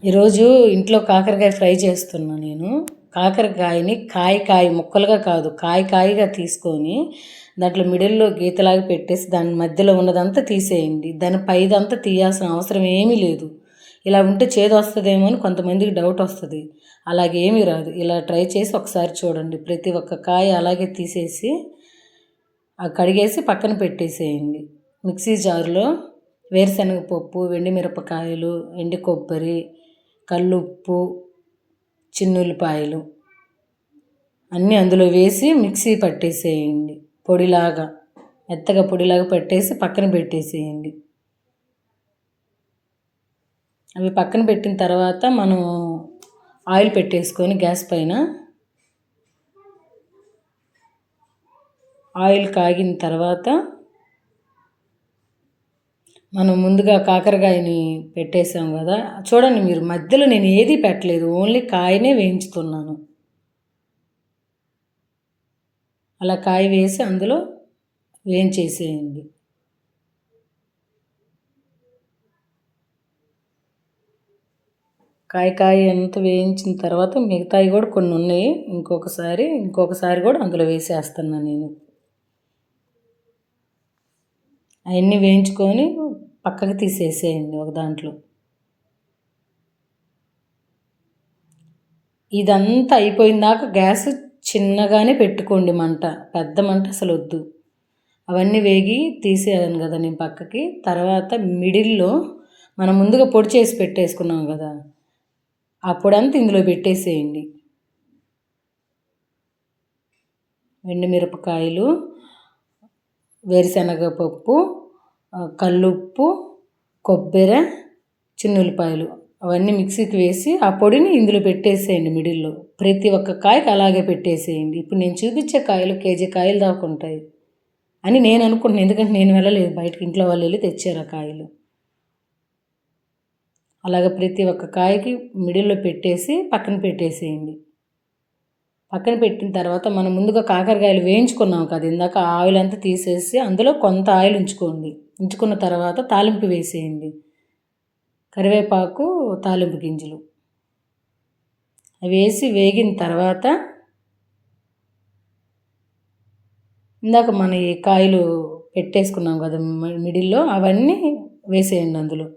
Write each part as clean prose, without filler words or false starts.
ఈరోజు ఇంట్లో కాకరకాయ ఫ్రై చేస్తున్నా నేను. కాకరకాయని కాయ ముక్కలుగా కాదు, కాయగా తీసుకొని దాంట్లో మిడిల్లో గీతలాగా పెట్టేసి దాని మధ్యలో ఉన్నదంతా తీసేయండి. దాని పైదంతా తీయాల్సిన అవసరం ఏమీ లేదు. ఇలా ఉంటే చేదు వస్తుందేమో అని కొంతమందికి డౌట్ వస్తుంది. అలాగేమీ రాదు. ఇలా ట్రై చేసి ఒకసారి చూడండి. ప్రతి ఒక్క కాయ అలాగే తీసేసి కడిగేసి పక్కన పెట్టేసేయండి. మిక్సీ జార్లో వేరుశనగ పప్పు, ఎండుమిరపకాయలు, ఎండు కొబ్బరి, కల్లుప్పు, చిన్నుల్లిపాయలు అన్నీ అందులో వేసి మిక్సీ పట్టేసేయండి. పొడిలాగా మెత్తగా పొడిలాగా పట్టేసి పక్కన పెట్టేసేయండి. అవి పక్కన పెట్టిన తర్వాత మనం ఆయిల్ పెట్టేసుకొని గ్యాస్ పైన ఆయిల్ కాగిన తర్వాత మనం ముందుగా కాకరకాయని పెట్టేసాం కదా, చూడండి మీరు, మధ్యలో నేను ఏది పెట్టలేదు, ఓన్లీ కాయనే వేయించుతున్నాను. అలా కాయ వేసి అందులో వేయించేసేయండి. కాయ ఎంత వేయించిన తర్వాత మిగతాయి కూడా కొన్ని ఉన్నాయి, ఇంకొకసారి కూడా అందులో వేసేస్తున్నాను నేను. అవన్నీ వేయించుకొని పక్కకు తీసేసేయండి ఒక దాంట్లో. ఇదంతా అయిపోయిన దాకా గ్యాస్ చిన్నగానే పెట్టుకోండి, మంట పెద్ద మంట అసలు వద్దు. అవన్నీ వేగి తీసేయాను కదా నేను పక్కకి. తర్వాత మిడిల్లో మనం ముందుగా పొడి చేసి పెట్టేసుకున్నాం కదా, ఆ పొడంతా ఇందులో పెట్టేసేయండి. ఎండుమిరపకాయలు, వేరుశనగపప్పు, కల్లుప్పు, కొబ్బరి, చిన్నుల్లిపాయలు అవన్నీ మిక్సీకి వేసి ఆ పొడిని ఇందులో పెట్టేసేయండి. మిడిల్లో ప్రతి ఒక్క కాయకి అలాగే పెట్టేసేయండి. ఇప్పుడు నేను చూపించే కాయలు కేజీ కాయలు దాకా ఉంటాయి అని నేను అనుకుంటున్నాను, ఎందుకంటే నేను వెళ్ళలేదు బయటకు, ఇంట్లో వాళ్ళు వెళ్ళి తెచ్చారు ఆ కాయలు. అలాగ ప్రతి ఒక్క కాయకి మిడిల్లో పెట్టేసి పక్కన పెట్టేసేయండి. పక్కన పెట్టిన తర్వాత మనం ముందుగా కాకరకాయలు వేయించుకున్నాం కదా ఇందాక, ఆయిల్ అంతా తీసేసి అందులో కొంత ఆయిల్ ఉంచుకున్న తర్వాత తాలింపు వేసేయండి. కరివేపాకు, తాలింపు గింజలు అవి వేసి వేగిన తర్వాత ఇందాక మన ఈ కాయలు పెట్టేసుకున్నాం కదా మిడిల్లో, అవన్నీ వేసేయండి. అందులో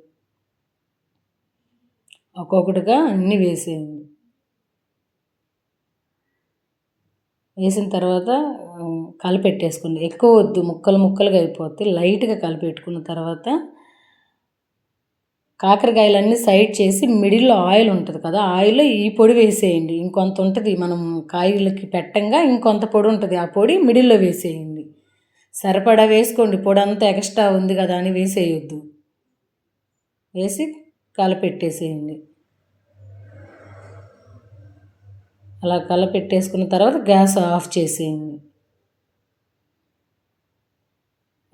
ఒక్కొక్కటిగా అన్నీ వేసేయండి. వేసిన తర్వాత కలిపెట్టేసుకోండి. ఎక్కువ వద్దు, ముక్కలుగా అయిపోతాయి. లైట్గా కలిపెట్టుకున్న తర్వాత కాకరకాయలన్నీ సైడ్ చేసి మిడిల్లో ఆయిల్ ఉంటుంది కదా, ఆయిల్లో ఈ పొడి వేసేయండి. ఇంకొంత ఉంటుంది, మనం కాయలకి పెట్టంగా ఇంకొంత పొడి ఉంటుంది, ఆ పొడి మిడిల్లో వేసేయండి. సరిపడా వేసుకోండి, పొడి అంతా ఎక్స్ట్రా ఉంది కదా అని వేసేయొద్దు. వేసి కలిపెట్టేసేయండి. అలా కలిపెట్టేసుకున్న తర్వాత గ్యాస్ ఆఫ్ చేసేయండి.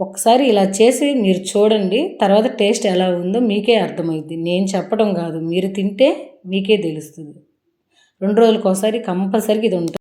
ఒకసారి ఇలా చేసి మీరు చూడండి, తర్వాత టేస్ట్ ఎలా ఉందో మీకే అర్థమైంది. నేను చెప్పడం కాదు, మీరు తింటే మీకే తెలుస్తుంది. 2 రోజులకు ఒకసారి కంపల్సరీగా ఇది ఉంటుంది.